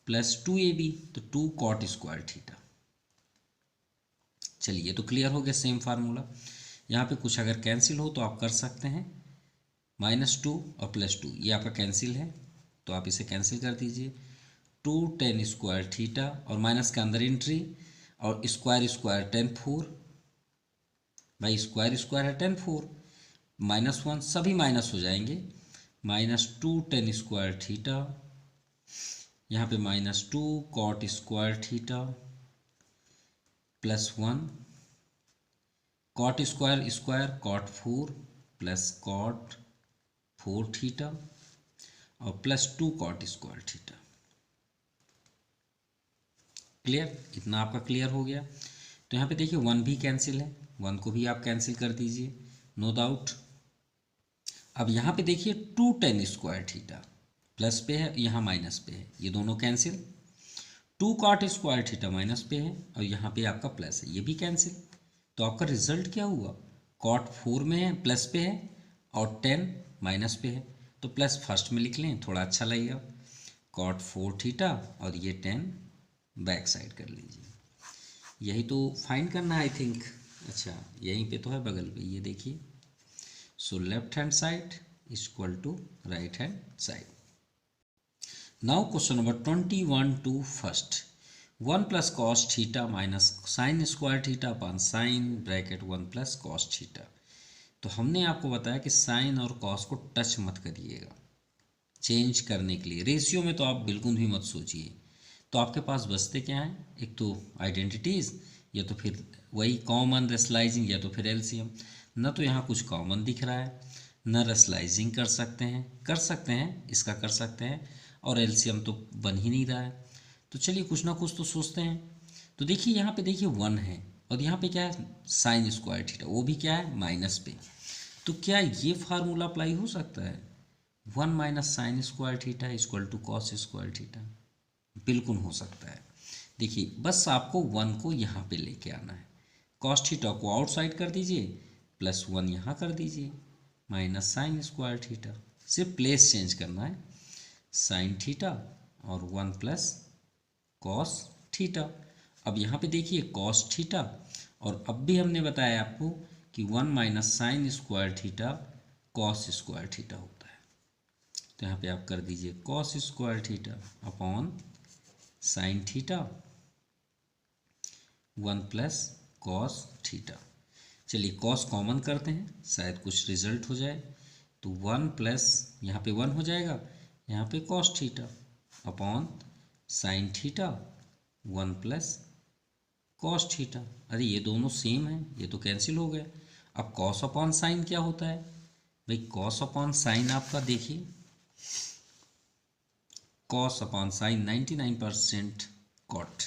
plus 2ab तो 2 कॉट स्क्वायर थीटा। चलिए तो क्लियर हो गया, सेम फार्मूला। यहाँ पे कुछ अगर कैंसिल हो तो आप कर सकते हैं, -2 और +2 ये आपका कैंसिल है तो आप इसे कैंसिल कर दीजिए। 2 10 स्क्वायर थीटा और माइनस के अंदर एंट्री, और स्क्वायर स्क्वायर 10 4, भाई स्क्वायर स्क्वायर है 10 4, -1 सभी माइनस हो जाएंगे, -2 10 स्क्वायर थीटा, यहाँ पे -2 cot square theta plus 1 cot square square cot 4 plus cot 4 theta और plus 2 cot square theta. Clear, इतना आपका क्लियर हो गया। तो यहाँ पे देखिए 1 भी कैंसिल है, 1 को भी आप कैंसिल कर दीजिए, नो डाउट। अब यहाँ पे देखिए 2 टेन स्क्वायर थीटा प्लस पे है, यहाँ माइनस पे है, ये दोनों cancel. 2 cot square theta minus पे है और यहाँ पे आपका प्लस है, ये भी कैंसिल। तो आपका रिजल्ट क्या हुआ, कॉट 4 में है प्लस पे है और 10 माइनस पे है, तो प्लस फर्स्ट में लिख लें, थोड़ा अच्छा लगेगा। कॉट 4 थीटा और ये 10 बैक साइड कर लीजिए। यही तो फाइंड करना है आई थिंक। अच्छा यहीं पे तो है बगल पे, ये देखिए। So left hand side equal to right hand side. Now question number 21 two first. 1 plus cos theta minus sine square theta upon sine bracket 1 plus cos theta. तो हमने आपको बताया कि साइन और कॉस को टच मत करिएगा चेंज करने के लिए। रेशियो में तो आप बिल्कुल भी मत सोचिए। तो आपके पास बचते क्या हैं, एक तो आइडेंटिटीज़, या तो फिर वही कॉमन रेशलाइजिंग, या तो फिर एलसीएम। न तो यहाँ कुछ कॉमन दिख रहा है, न रेशलाइजिंग कर सकते हैं इसका कर सकते हैं, और एलसीएम तो बन ही नहीं रहा है। तो चलिए कुछ ना कुछ तो सोचते हैं। तो देखिए यहाँ पे देखिए 1 है और यहाँ पे क्या है साइन स्क्वायर थीटा, वो भी क्या है माइनस पे। तो क्या ये फार्मूला अप्लाई हो सकता है, 1 minus sine square theta equal to cos square theta? बिल्कुल हो सकता है। देखिए बस आपको 1 को यहाँ पे लेके आना है, कॉस थीटा को आउटसाइड कर दीजिए, प्लस 1 यहाँ कर दीजिए, माइनस साइन स्क्वायर थीटा। सिर्फ प्लेस चेंज करना है, साइन थीटा और 1 प्लस कॉस थीटा। अब यहाँ पे देखिए कॉस थीटा, और अब भी हमने बताया आपको कि 1 minus sine square theta cos square theta होता है। तो यहाँ पे आप कर दीजिए cos square theta upon sine theta 1 plus cos theta. चलिए कॉस कॉमन करते हैं, शायद कुछ रिजल्ट हो जाए। तो 1 प्लस यहाँ पे 1 हो जाएगा, यहाँ पे cos theta upon sine theta 1 plus cos theta. अरे ये दोनों सेम है, ये तो कैंसिल हो गए। अब कॉस अपॉन साइन क्या होता है भाई, कॉस अपॉन साइन आपका देखिए, कॉस अपॉन साइन 99% कॉट,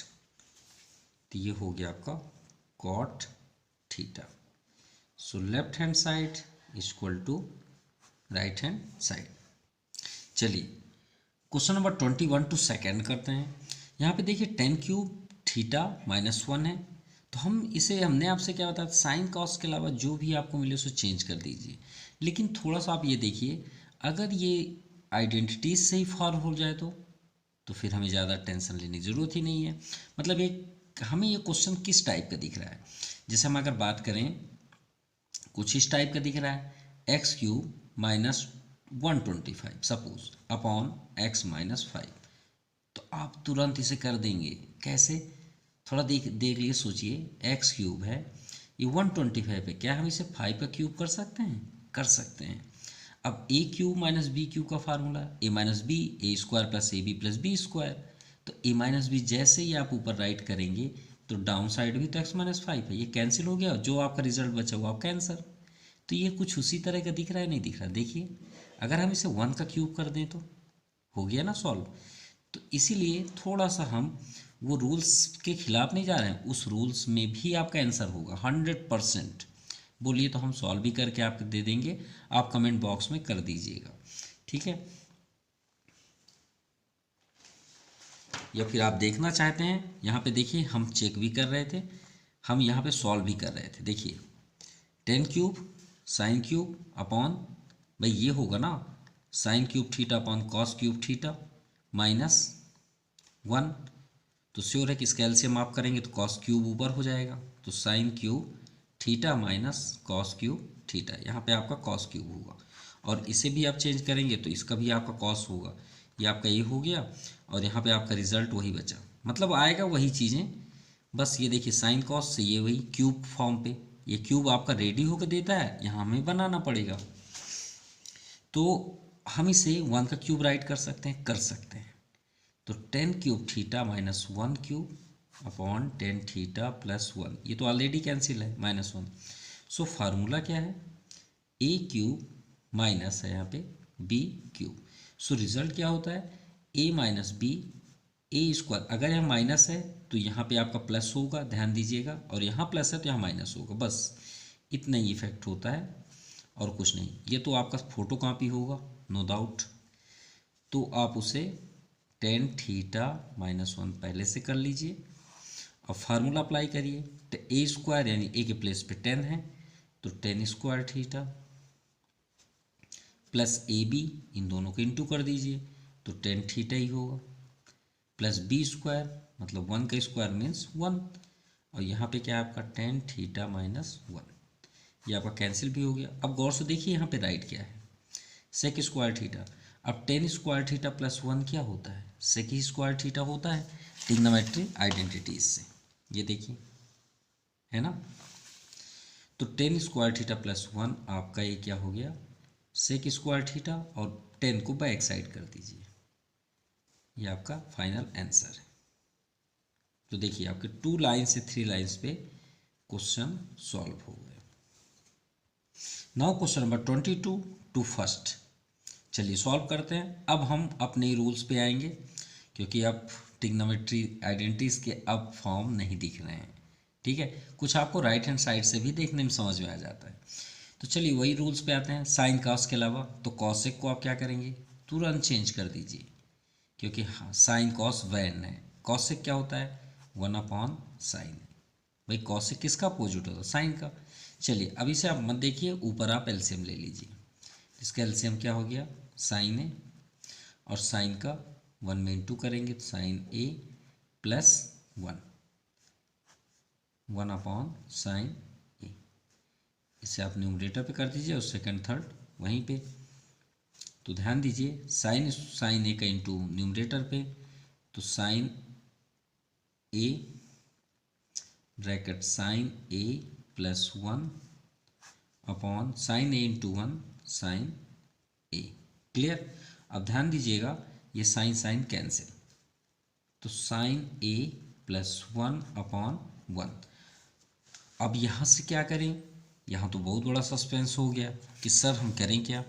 तो ये हो गया आपका cot theta. So left hand side equal to right hand side. चलिए क्वेश्चन नंबर 21 टू सेकेंड करते हैं। यहाँ पे देखिए 10 क्यूब थीटा माइनस 1 है, तो हमने आपसे क्या बताया, साइन कॉस के अलावा जो भी आपको मिले उसे चेंज कर दीजिए। लेकिन थोड़ा सा आप ये देखिए, अगर ये आइडेंटिटीज से ही फॉर्म हो जाए तो फिर हमें ज़्यादा टेंशन लेने की ज़रूरत ही नहीं है। मतलब हमें ये क्वेश्चन किस टाइप का दिख रहा है, जैसे हम अगर बात करें कुछ इस टाइप का दिख रहा है, x cube minus 125 suppose upon x minus 5, तो आप तुरंत इसे कर देंगे कैसे, थोड़ा देख लिए सोचिए। एक्स क्यूब है, ये 125 है, क्या हम इसे 5 का क्यूब कर सकते हैं, कर सकते हैं। अब A cube minus B cube का formula A minus B, A square plus A B plus B square. तो ए माइनस बी जैसे ही आप ऊपर राइट करेंगे तो डाउन साइड भी तो एक्स माइनस 5 है, ये कैंसिल हो गया, जो आपका रिजल्ट बचा हुआ आपका आंसर। तो ये कुछ उसी तरह का दिख रहा है, नहीं दिख रहा, देखिए अगर हम इसे 1 का क्यूब कर दें तो हो गया ना सॉल्व। तो इसीलिए थोड़ा सा हम वो रूल्स के खिलाफ नहीं जा रहे हैं, उस रूल्स में भी आपका आंसर होगा 100%। बोलिए तो हम सॉल्व भी करके आपको दे देंगे, आप कमेंट बॉक्स में कर दीजिएगा, ठीक है। या फिर आप देखना चाहते हैं, यहाँ पे देखिए हम चेक भी कर रहे थे, हम यहाँ पे सॉल्व भी कर रहे थे। देखिए 10 क्यूब साइन क्यूब अपॉन, भाई ये होगा ना sine cube theta upon cos cube theta minus 1, तो श्योर है कि इसका एलसीएम आप करेंगे तो कॉस क्यूब ऊपर हो जाएगा, तो sine cube theta minus cos cube theta, यहाँ पे आपका कॉस क्यूब होगा। और इसे भी आप चेंज करेंगे तो इसका भी आपका कॉस होगा, ये आपका ये हो गया, और यहाँ पे आपका रिजल्ट वही बचा, मतलब आएगा वही चीज़ें, बस ये देखिए साइन कॉस से ये वही क्यूब फॉर्म पे, ये क्यूब आपका रेडी होकर देता है, यहाँ हमें बनाना पड़ेगा। तो हम इसे 1 का क्यूब राइट कर सकते हैं, कर सकते हैं। तो 10 cube theta minus 1 cube upon 10 theta plus 1, ये तो ऑलरेडी कैंसिल है -1। सो फार्मूला क्या है, ए क्यूब माइनस है यहाँ पे बी क्यूब। सो रिजल्ट क्या होता है, ए माइनस बी ए स्क्वायर। अगर यहाँ माइनस है तो यहाँ पे आपका प्लस होगा, ध्यान दीजिएगा, और यहाँ प्लस है तो यहाँ माइनस होगा, बस इतना ही इफेक्ट होता है और कुछ नहीं। ये तो आपका फोटो कॉपी होगा नो डाउट, तो आप उसे टेन थीटा माइनस 1 पहले से कर लीजिए। अब फार्मूला अप्लाई करिए, तो ए स्क्वायर यानी ए के प्लेस पे 10 है तो 10 square theta plus A B, इन दोनों को इंटू कर दीजिए तो 10 थीटा ही होगा, प्लस बी स्क्वायर मतलब 1 का स्क्वायर मीन्स 1, और यहाँ पे क्या है आपका 10 थीटा माइनस 1, ये आपका कैंसिल भी हो गया। अब गौर से देखिए यहाँ पे राइट क्या है, सेक स्क्वायर थीटा। अब 10 स्क्वायर थीटा प्लस 1 क्या होता है, सेक स्क्वायर थीटा होता है ट्रिग्नोमेट्री आइडेंटिटीज से, ये देखिए है ना। तो 10 स्क्वायर थीटा प्लस 1 आपका ये क्या हो गया, सेक स्क्वायर थीटा, और 10 को बैक साइड कर दीजिए, ये आपका फाइनल आंसर है। तो देखिए आपके 2 लाइन से 3 लाइन्स पे क्वेश्चन सॉल्व हो गए। Now question number 22 two first, चलिए सॉल्व करते हैं। अब हम अपने रूल्स पे आएंगे क्योंकि अब ट्रिग्नोमेट्री आइडेंटिटीज के अब फॉर्म नहीं दिख रहे हैं, ठीक है, कुछ आपको राइट हैंड साइड से भी देखने में समझ में आ जाता है। तो चलिए वही रूल्स पे आते हैं। साइन कॉस के अलावा तो कॉसेक को आप क्या करेंगे, तुरंत चेंज कर दीजिए, क्योंकि हाँ साइन कॉस वैन है, कॉसेक क्या होता है 1 अपॉन साइन। भाई कॉसेक किसका अपोजिट होता है, साइन का। चलिए अब इसे आप मत देखिए, ऊपर आप एलसीएम ले लीजिए, इसका एलसीएम क्या हो गया साइन ए, और साइन का 1 में इंटू करेंगे तो साइन ए प्लस 1 अपॉन साइन ए। इसे आप न्यूमरेटर पे कर दीजिए और सेकंड थर्ड वहीं पे। तो ध्यान दीजिए साइन ए का इंटू न्यूमरेटर पे, तो sign A bracket sign A plus 1 upon sine A into 1 sign A. Clear. अब ध्यान दीजिएगा ये साइन साइन कैंसिल, तो साइन ए प्लस 1 अपॉन 1। अब यहाँ से क्या करें, यहाँ तो बहुत बड़ा सस्पेंस हो गया कि सर हम करें क्या,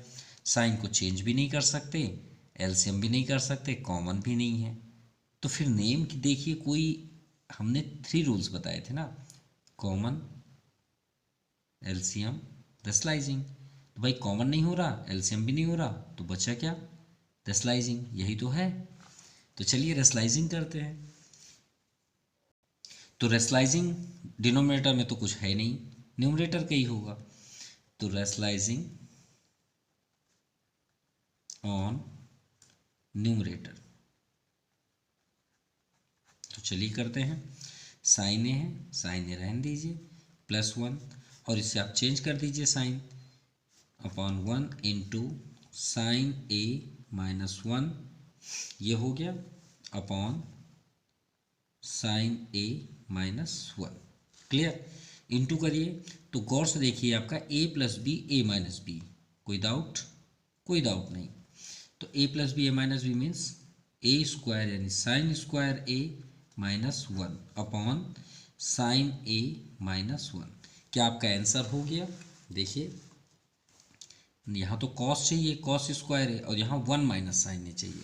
साइन को चेंज भी नहीं कर सकते, एलसीएम भी नहीं कर सकते, कॉमन भी नहीं है, तो फिर नेम की देखिए कोई, हमने 3 रूल्स बताए थे ना, कॉमन, एलसीएम, रेशनलाइजिंग। तो भाई कॉमन नहीं हो रहा, एलसीएम भी नहीं हो रहा, तो बचा क्या, रेशनलाइजिंग, यही तो है। तो चलिए रेशनलाइजिंग करते हैं। तो रेशनलाइजिंग डिनोमिनेटर में तो कुछ है नहीं, न्यूमरेटर का ही होगा, तो रेशनलाइजिंग ऑन न्यूमरेटर। तो चलिए करते हैं, साइन ए है, साइन ए रहने दीजिए प्लस 1, और इससे आप चेंज कर दीजिए साइन अपॉन 1 इंटू साइन ए माइनस 1, ये हो गया अपॉन साइन ए माइनस 1। क्लियर। इंटू करिए तो गौर से देखिए आपका ए प्लस बी ए माइनस बी, कोई डाउट, कोई डाउट नहीं। तो ए प्लस बी ए माइनस बी मीन्स ए स्क्वायर यानी sine square A minus 1 upon sine A minus 1। क्या आपका आंसर हो गया, देखिए यहाँ तो कॉस चाहिए, कॉस स्क्वायर है, और यहाँ 1 माइनस साइन ए चाहिए,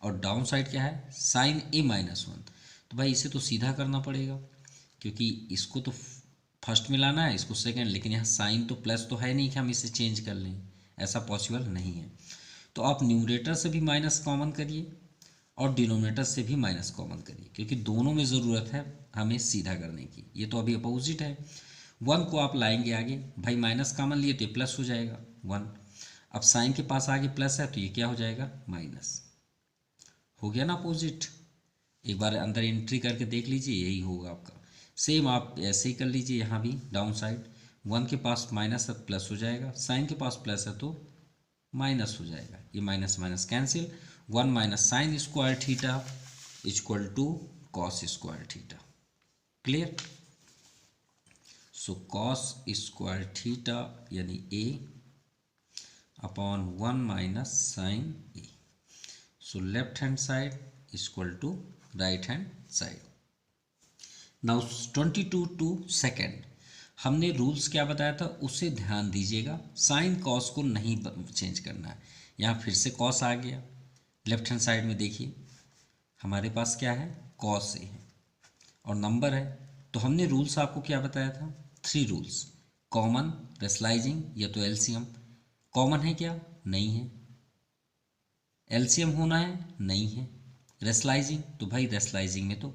और डाउन साइड क्या है साइन ए माइनस 1। तो भाई इसे तो सीधा करना पड़ेगा, क्योंकि इसको तो फर्स्ट में लाना है, इसको सेकंड, लेकिन यहाँ साइन तो प्लस तो है नहीं कि हम इसे चेंज कर लें, ऐसा पॉसिबल नहीं है। तो आप न्यूमरेटर से भी माइनस कॉमन करिए और डिनोमिनेटर से भी माइनस कॉमन करिए, क्योंकि दोनों में ज़रूरत है हमें सीधा करने की, ये तो अभी अपोजिट है। 1 को आप लाएंगे आगे, भाई माइनस कॉमन लिए तो ये प्लस हो जाएगा 1, अब साइन के पास आगे प्लस है तो ये क्या हो जाएगा माइनस, हो गया ना अपोजिट। एक बार अंदर एंट्री करके देख लीजिए, यही होगा आपका। सेम आप ऐसे ही कर लीजिए, यहाँ भी डाउन साइड 1 के पास माइनस है प्लस हो जाएगा, साइन के पास प्लस है तो माइनस हो जाएगा, ये minus minus cancel, 1 minus sine square theta equal to cos square theta. Clear. So cos square theta यानी A upon 1 minus sine A. So left hand side equal to right hand side. Now 22 two second, हमने रूल्स क्या बताया था उसे ध्यान दीजिएगा। साइन कॉस को नहीं चेंज करना है। यहाँ फिर से कॉस आ गया, लेफ्ट हैंड साइड में देखिए हमारे पास क्या है, कॉस ए है और नंबर है। तो हमने रूल्स आपको क्या बताया था, 3 रूल्स। कॉमन, रेशलाइजिंग या तो एलसीएम। कॉमन है क्या, नहीं है। एलसीएम होना है, नहीं है। रेशलाइजिंग, तो भाई रेशलाइजिंग में तो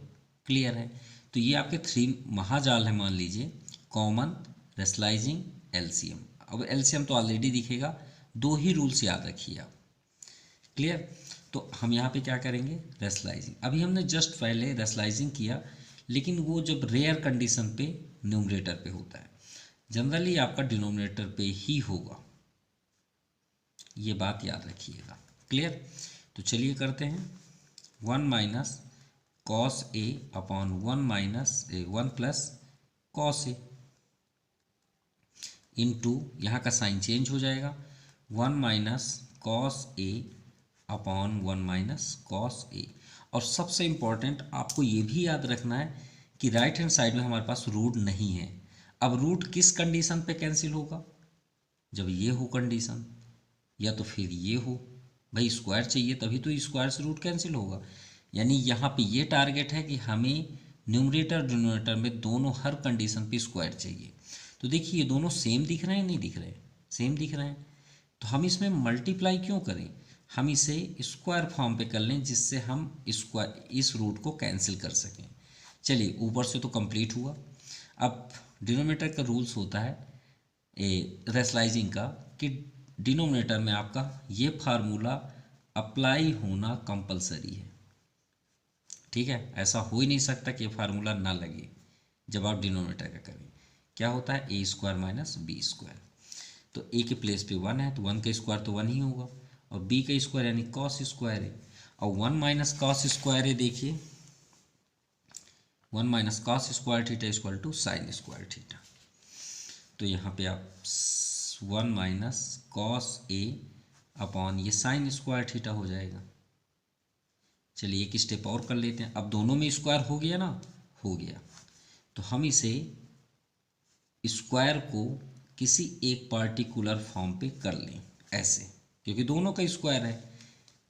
क्लियर है। तो ये आपके 3 महाजाल है, मान लीजिए कॉमन, रेशलाइजिंग, एलसीएम। अब एलसीएम तो ऑलरेडी दिखेगा, 2 ही रूल्स याद रखिए आप। क्लियर। तो हम यहाँ पे क्या करेंगे, रेशलाइजिंग। अभी हमने जस्ट पहले रेशलाइजिंग किया, लेकिन वो जब रेयर कंडीशन पे न्यूमरेटर पे होता है, जनरली आपका डिनोमिनेटर पे ही होगा, ये बात याद रखिएगा। क्लियर। तो चलिए करते हैं 1 minus cos A upon 1 plus cos A into, यहाँ का साइन चेंज हो जाएगा, 1 minus cos A upon 1 minus cos ए। और सबसे इम्पॉर्टेंट आपको ये भी याद रखना है कि राइट हैंड साइड में हमारे पास रूट नहीं है। अब रूट किस कंडीशन पे कैंसिल होगा, जब ये हो कंडीशन, या तो फिर ये हो। भाई स्क्वायर चाहिए तभी तो स्क्वायर से रूट कैंसिल होगा। यानी यहाँ पे ये टारगेट है कि हमें न्यूमरेटर डिनोमिनेटर में दोनों हर कंडीशन पे स्क्वायर चाहिए। तो देखिए ये दोनों सेम दिख रहे हैं, नहीं दिख रहे, सेम दिख रहे हैं। तो हम इसमें मल्टीप्लाई क्यों करें, हम इसे स्क्वायर फॉर्म पे कर लें, जिससे हम इस रूट को कैंसिल कर सकें। चलिए ऊपर से तो कंप्लीट हुआ। अब डिनोमिनेटर का रूल्स होता है रेशलाइजिंग का कि डिनोमिनेटर में आपका ये फार्मूला अप्लाई होना कंपलसरी है। ठीक है, ऐसा हो ही नहीं सकता कि ये फार्मूला ना लगे जब आप डिनोमिनेटर का करें। क्या होता है, A square minus B square. तो ए के प्लेस पे 1 है तो 1 का स्क्वायर तो 1 ही होगा, और बी का स्क्वायर यानी कॉस स्क्वायर है, और 1 माइनस कॉस स्क्वायर है। देखिए 1 minus cos square theta equal to sine square theta. तो यहाँ पे आप 1 माइनस कॉस ए अपॉन ये साइन स्क्वायर थीटा हो जाएगा। चलिए एक स्टेप और कर लेते हैं। अब दोनों में स्क्वायर हो गया ना, हो गया। तो हम इसे स्क्वायर को किसी एक पार्टिकुलर फॉर्म पे कर लें ऐसे, क्योंकि दोनों का स्क्वायर है।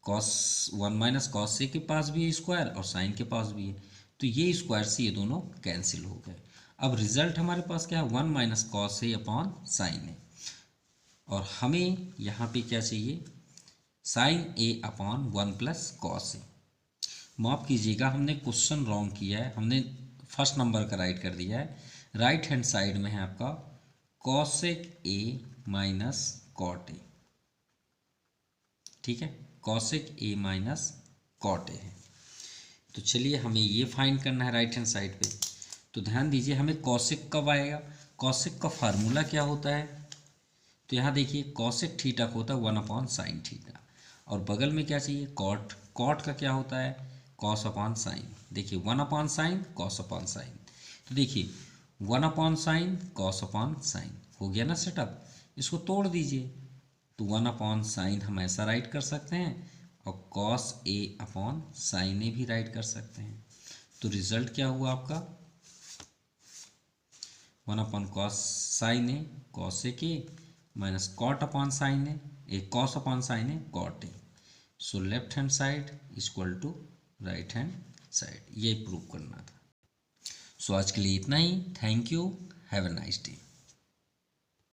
कॉस 1 माइनस कॉस ए के पास भी है स्क्वायर और साइन के पास भी है, तो ये स्क्वायर से ये दोनों कैंसिल हो गए। अब रिजल्ट हमारे पास क्या है, 1 minus cos A upon sine ए, और हमें यहाँ पे क्या चाहिए, sign A upon 1 plus cos A. माफ़ कीजिएगा हमने क्वेश्चन रॉन्ग किया है, हमने फर्स्ट नंबर का राइट कर दिया है। राइट हैंड साइड में है आपका cosec A minus cot A. ठीक है, cosec A minus cot A है। तो चलिए हमें ये फाइंड करना है राइट हैंड साइड पे। तो ध्यान दीजिए हमें कॉसेक कब आएगा, कॉसेक का फार्मूला क्या होता है। तो यहाँ देखिए कॉसेक थीटा को होता है 1 अपॉन साइन थीटा, और बगल में क्या चाहिए, कॉट। कॉट का क्या होता है, कॉस अपॉन साइन। देखिए 1 upon sine cos upon sign, तो देखिए 1 upon sine cos upon sign हो गया ना सेटअप। इसको तोड़ दीजिए, तो 1 अपॉन साइन हम ऐसा राइट कर सकते हैं, और कॉस ए अपॉन साइन ए भी राइट कर सकते हैं। तो रिजल्ट क्या हुआ आपका, 1 upon cos sine A cos A के minus cot upon sine A cos upon sine A cot A. So left hand side equal to right hand side, ये प्रूव करना था। सो आज के लिए इतना ही। Thank you, have a nice day.